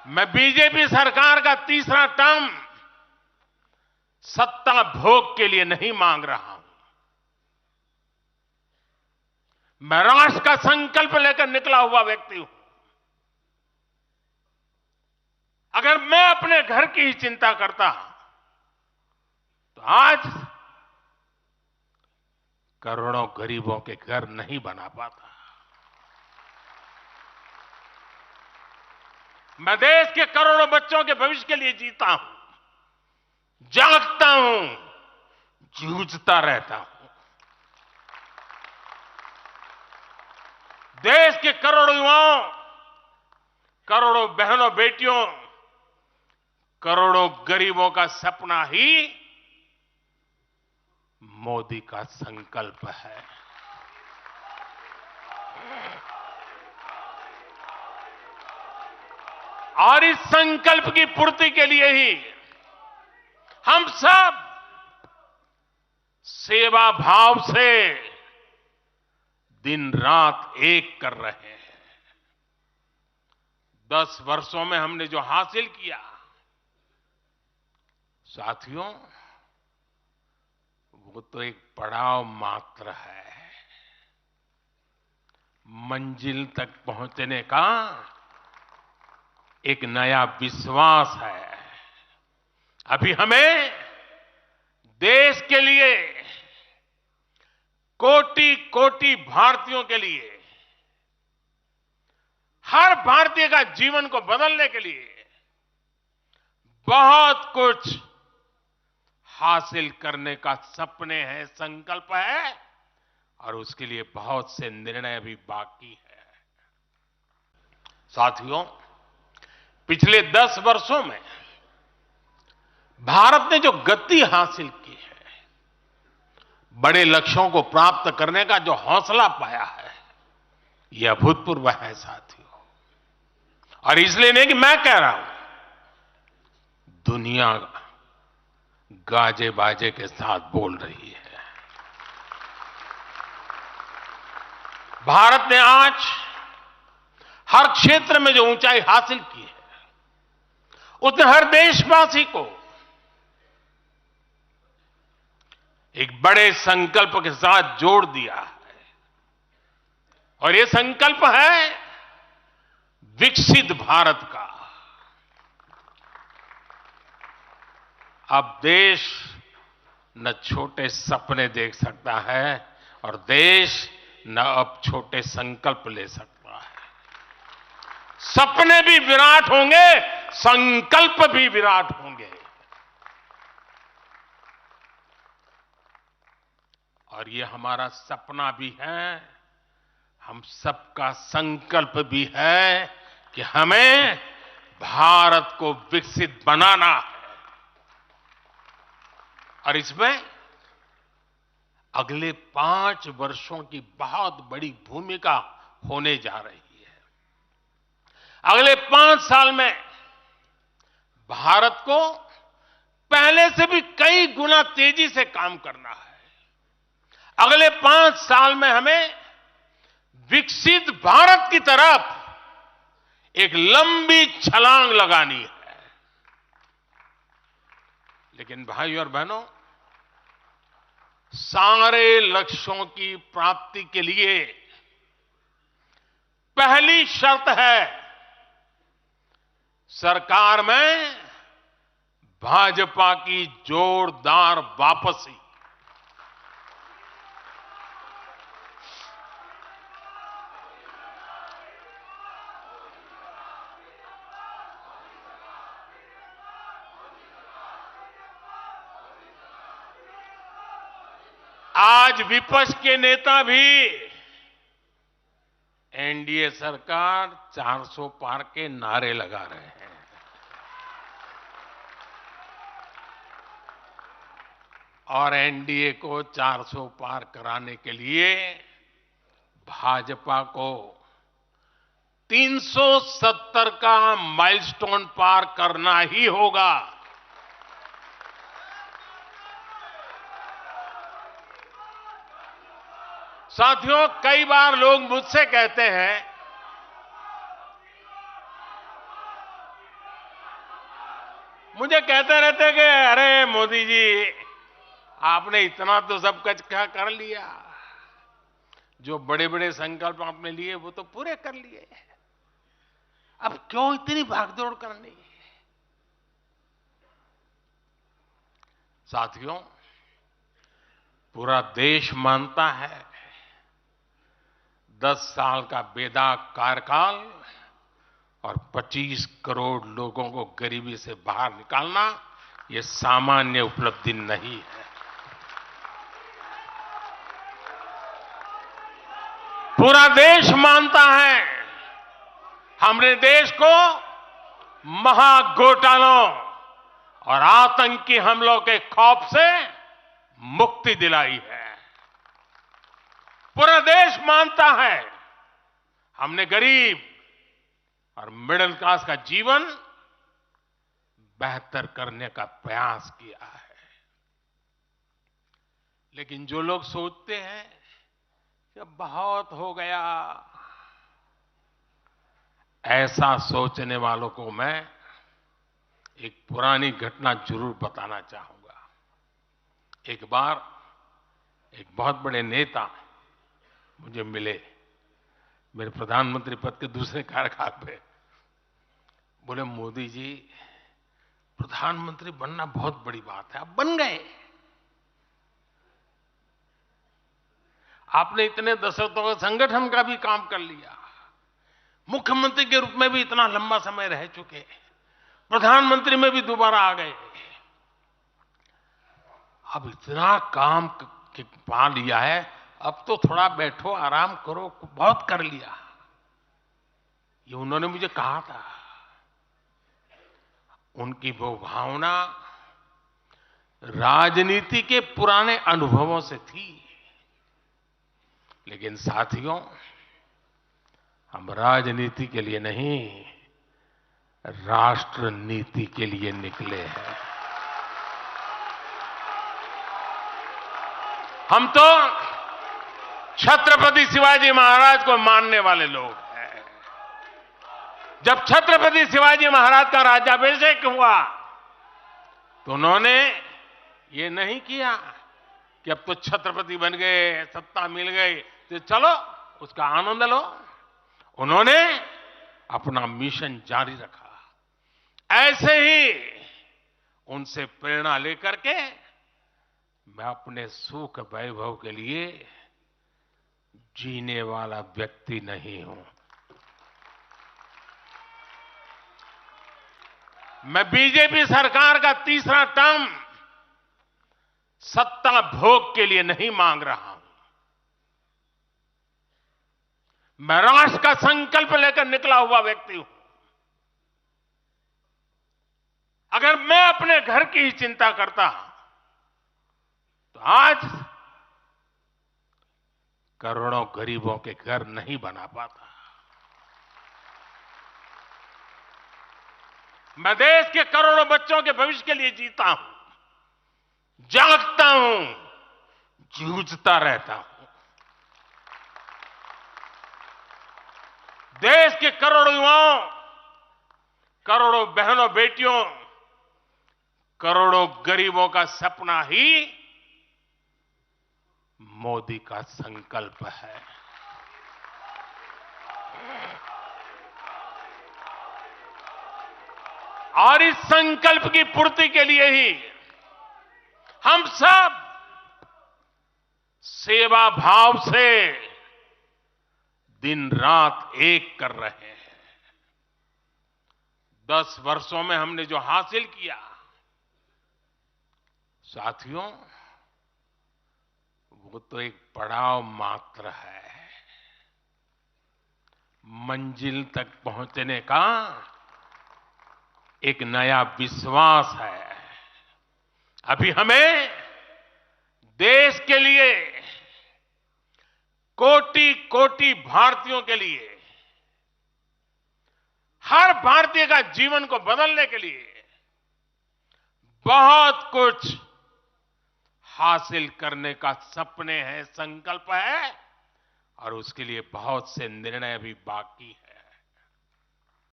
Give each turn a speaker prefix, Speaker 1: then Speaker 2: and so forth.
Speaker 1: मैं बीजेपी सरकार का तीसरा टर्म सत्ता भोग के लिए नहीं मांग रहा हूं। मैं राष्ट्र का संकल्प लेकर निकला हुआ व्यक्ति हूं। अगर मैं अपने घर की ही चिंता करता तो आज करोड़ों गरीबों के घर नहीं बना पाता। मैं देश के करोड़ों बच्चों के भविष्य के लिए जीता हूं, जागता हूं, जूझता रहता हूं। देश के करोड़ों युवाओं, करोड़ों बहनों बेटियों, करोड़ों गरीबों का सपना ही मोदी का संकल्प है। और इस संकल्प की पूर्ति के लिए ही हम सब सेवा भाव से दिन रात एक कर रहे हैं। 10 वर्षों में हमने जो हासिल किया, साथियों, वो तो एक पड़ाव मात्र है। मंजिल तक पहुंचने का एक नया विश्वास है। अभी हमें देश के लिए, कोटि कोटि भारतीयों के लिए, हर भारतीय का जीवन को बदलने के लिए बहुत कुछ हासिल करने का सपने हैं, संकल्प है, और उसके लिए बहुत से निर्णय भी बाकी है। साथियों, पिछले 10 वर्षों में भारत ने जो गति हासिल की है, बड़े लक्ष्यों को प्राप्त करने का जो हौसला पाया है, यह अभूतपूर्व है साथियों। और इसलिए नहीं कि मैं कह रहा हूं, दुनिया गाजे बाजे के साथ बोल रही है। भारत ने आज हर क्षेत्र में जो ऊंचाई हासिल की है, उसने हर देशवासी को एक बड़े संकल्प के साथ जोड़ दिया है। और यह संकल्प है विकसित भारत का। अब देश न छोटे सपने देख सकता है और देश न अब छोटे संकल्प ले सकता है। सपने भी विराट होंगे, संकल्प भी विराट होंगे। और ये हमारा सपना भी है, हम सबका संकल्प भी है कि हमें भारत को विकसित बनाना है। और इसमें अगले 5 वर्षों की बहुत बड़ी भूमिका होने जा रही है। अगले 5 साल में भारत को पहले से भी कई गुना तेजी से काम करना है। अगले 5 साल में हमें विकसित भारत की तरफ एक लंबी छलांग लगानी है। लेकिन भाइयों और बहनों, सारे लक्ष्यों की प्राप्ति के लिए पहली शर्त है सरकार में भाजपा की जोरदार वापसी। आज विपक्ष के नेता भी एनडीए सरकार 400 पार के नारे लगा रहे हैं। और एनडीए को 400 पार कराने के लिए भाजपा को 370 का माइलस्टोन पार करना ही होगा। साथियों, कई बार लोग मुझसे कहते हैं मुझे कहते रहते कि अरे मोदी जी, आपने इतना तो सब कुछ क्या कर लिया, जो बड़े बड़े संकल्प आपने लिए वो तो पूरे कर लिए, अब क्यों इतनी भागदौड़ करनी। साथियों, पूरा देश मानता है 10 साल का बेदाग कार्यकाल और 25 करोड़ लोगों को गरीबी से बाहर निकालना ये सामान्य उपलब्धि नहीं है। पूरा देश मानता है हमने देश को महाघोटालों और आतंकी हमलों के खौफ से मुक्ति दिलाई है। पूरा देश मानता है हमने गरीब और मिडिल क्लास का जीवन बेहतर करने का प्रयास किया है। लेकिन जो लोग सोचते हैं कि बहुत हो गया, ऐसा सोचने वालों को मैं एक पुरानी घटना जरूर बताना चाहूंगा। एक बार एक बहुत बड़े नेता मुझे मिले, मेरे प्रधानमंत्री पद के दूसरे कार्यकाल पे। बोले, मोदी जी, प्रधानमंत्री बनना बहुत बड़ी बात है, आप बन गए। आपने इतने दशकों का संगठन का भी काम कर लिया, मुख्यमंत्री के रूप में भी इतना लंबा समय रह चुके, प्रधानमंत्री में भी दोबारा आ गए, अब इतना काम पा लिया है, अब तो थोड़ा बैठो, आराम करो, बहुत कर लिया। ये उन्होंने मुझे कहा था। उनकी वो भावना राजनीति के पुराने अनुभवों से थी। लेकिन साथियों, हम राजनीति के लिए नहीं, राष्ट्र नीति के लिए निकले हैं। हम तो छत्रपति शिवाजी महाराज को मानने वाले लोग हैं। जब छत्रपति शिवाजी महाराज का राज्याभिषेक हुआ तो उन्होंने ये नहीं किया कि अब तो छत्रपति बन गए, सत्ता मिल गई तो चलो उसका आनंद लो। उन्होंने अपना मिशन जारी रखा। ऐसे ही उनसे प्रेरणा लेकर के मैं अपने सुख वैभव के लिए जीने वाला व्यक्ति नहीं हूं। मैं बीजेपी सरकार का तीसरा टर्म सत्ता भोग के लिए नहीं मांग रहा हूं। मैं राष्ट्र का संकल्प लेकर निकला हुआ व्यक्ति हूं। अगर मैं अपने घर की ही चिंता करता तो आज करोड़ों गरीबों के घर नहीं बना पाता। मैं देश के करोड़ों बच्चों के भविष्य के लिए जीता हूं, जागता हूं, जूझता रहता हूं। देश के करोड़ों युवाओं, करोड़ों बहनों बेटियों, करोड़ों गरीबों का सपना ही मोदी का संकल्प है। और इस संकल्प की पूर्ति के लिए ही हम सब सेवा भाव से दिन रात एक कर रहे हैं। 10 वर्षों में हमने जो हासिल किया, साथियों, वो तो एक पड़ाव मात्र है। मंजिल तक पहुंचने का एक नया विश्वास है। अभी हमें देश के लिए, कोटि कोटि भारतीयों के लिए, हर भारतीय का जीवन को बदलने के लिए बहुत कुछ हासिल करने का सपने हैं, संकल्प है, और उसके लिए बहुत से निर्णय भी बाकी है।